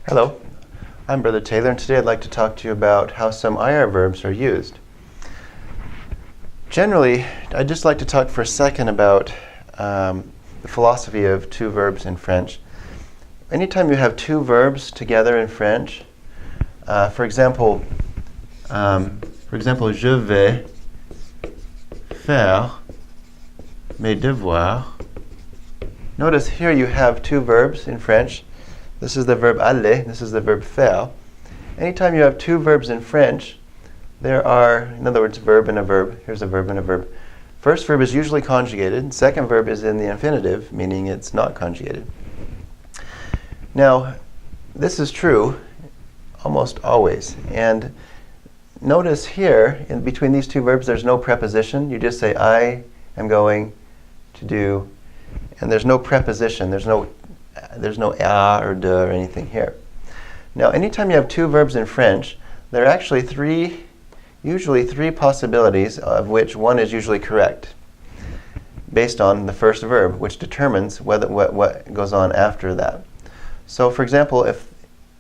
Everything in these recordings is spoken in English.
Hello, I'm Brother Taylor, and today I'd like to talk to you about how some IR verbs are used. Generally, I'd just like to talk for a second about the philosophy of two verbs in French. Anytime you have two verbs together in French, for example, je vais faire mes devoirs. Notice here you have two verbs in French. This is the verb aller, this is the verb faire. Anytime you have two verbs in French, there are, in other words, verb and a verb. Here's a verb and a verb. First verb is usually conjugated. Second verb is in the infinitive, meaning it's not conjugated. Now, this is true almost always. And notice here, in between these two verbs, there's no preposition. You just say, I am going to do, and there's no preposition. There's no a or de or anything here. Now, anytime you have two verbs in French, there are actually usually three possibilities, of which one is usually correct, based on the first verb, which determines what goes on after that. So, for example, if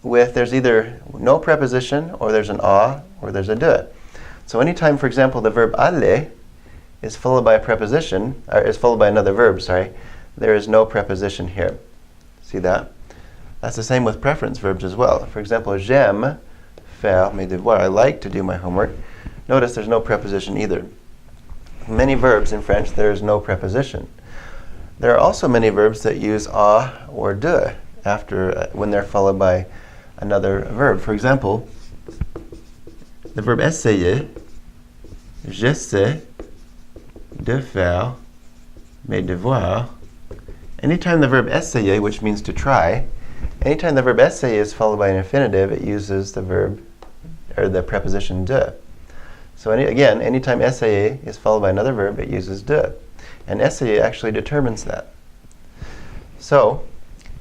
there's either no preposition, or there's an a, or there's a de. So, anytime, for example, the verb aller is followed by a preposition, or is followed by another verb, there is no preposition here. See that? That's the same with preference verbs as well. For example, j'aime faire mes devoirs. I like to do my homework. Notice there's no preposition either. Many verbs in French, there is no preposition. There are also many verbs that use a or de after when they're followed by another verb. For example, the verb essayer, j'essaie de faire mes devoirs. Anytime the verb essayer, which means to try, anytime the verb essayer is followed by an infinitive, it uses the verb, or the preposition de. So anytime essayer is followed by another verb, it uses de. And essayer actually determines that. So,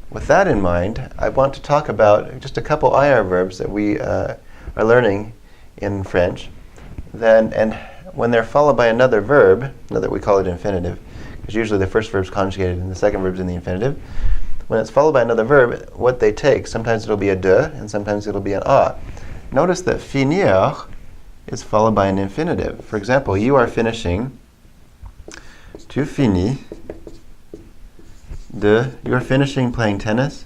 with that in mind, I want to talk about just a couple IR verbs that we are learning in French. And when they're followed by another verb, we call it infinitive, because usually the first verb is conjugated and the second verb is in the infinitive. When it's followed by another verb, what they take, sometimes it'll be a de and sometimes it'll be an a. Notice that finir is followed by an infinitive. For example, you are finishing, tu finis you are finishing playing tennis,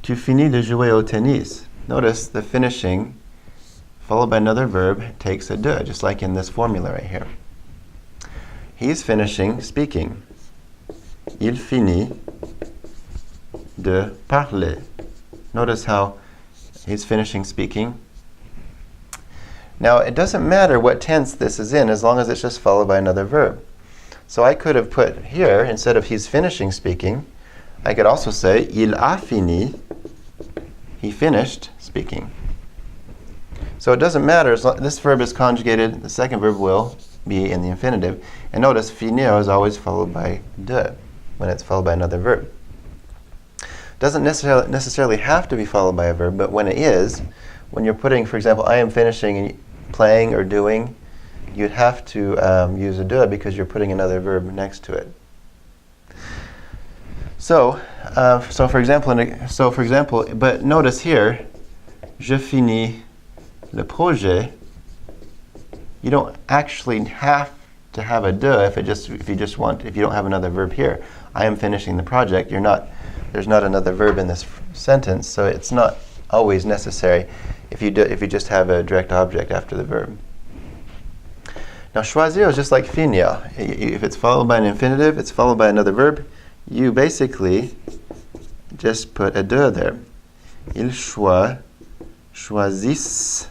tu finis de jouer au tennis. Notice the finishing followed by another verb takes a de, just like in this formula right here. He's finishing speaking. Il finit de parler. Notice how he's finishing speaking. Now, it doesn't matter what tense this is in, as long as it's just followed by another verb. So I could have put here, instead of he's finishing speaking, I could also say, il a fini, he finished speaking. So it doesn't matter, as this verb is conjugated, the second verb will be in the infinitive. And notice, finir is always followed by de, when it's followed by another verb. Doesn't necessarily have to be followed by a verb, but when it is, when you're putting, for example, I am finishing playing or doing, you'd have to use a de because you're putting another verb next to it. So for example, but notice here, je finis le projet. You don't actually have to have a de if you don't have another verb here. I am finishing the project. There's not another verb in this sentence, so it's not always necessary if you just have a direct object after the verb. Now, choisir is just like finir. If it's followed by an infinitive, it's followed by another verb. You basically just put a de there. Ils choisissent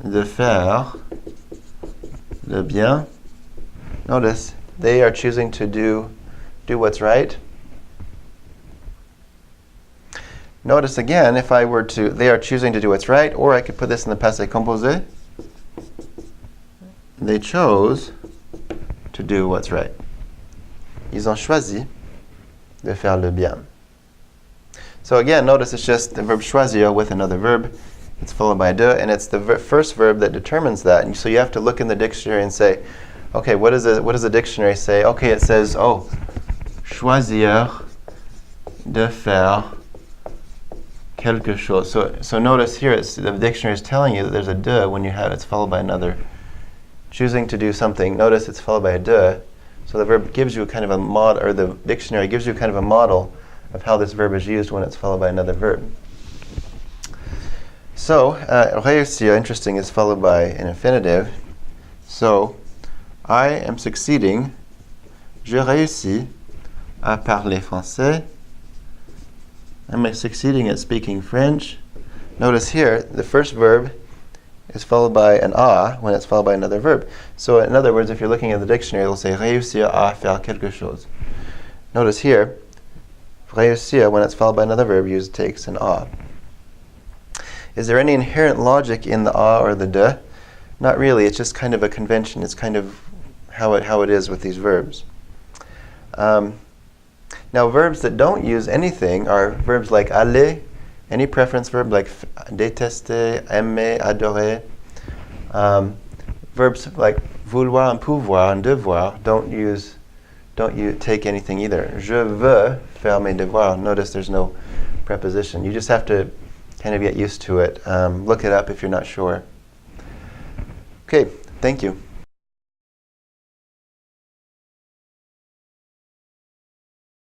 de faire le bien. Notice, they are choosing to do what's right. Notice again, if I were to, they are choosing to do what's right, or I could put this in the passé composé. They chose to do what's right. Ils ont choisi de faire le bien. So again, notice it's just the verb choisir with another verb. It's followed by a de, and it's the first verb that determines that. And so you have to look in the dictionary and say, okay, what does the dictionary say? Okay, it says, choisir de faire quelque chose. So notice here, the dictionary is telling you that there's a de when you have it's followed by another. Choosing to do something, notice it's followed by a de. So the verb gives you kind of a model, or the dictionary gives you kind of a model of how this verb is used when it's followed by another verb. So, réussir, interesting, is followed by an infinitive. So, I am succeeding. Je réussis à parler français. I'm succeeding at speaking French. Notice here, the first verb is followed by an a when it's followed by another verb. So, in other words, if you're looking at the dictionary, it'll say réussir à faire quelque chose. Notice here, réussir, when it's followed by another verb, takes an a. Is there any inherent logic in the a or the de? Not really. It's just kind of a convention. It's kind of how it is with these verbs. Now, verbs that don't use anything are verbs like aller, any preference verb like détester, aimer, adorer. Verbs like vouloir and pouvoir and devoir don't take anything either. Je veux faire mes devoirs. Notice there's no preposition. You just have to kind of get used to it. Look it up if you're not sure. Okay, thank you.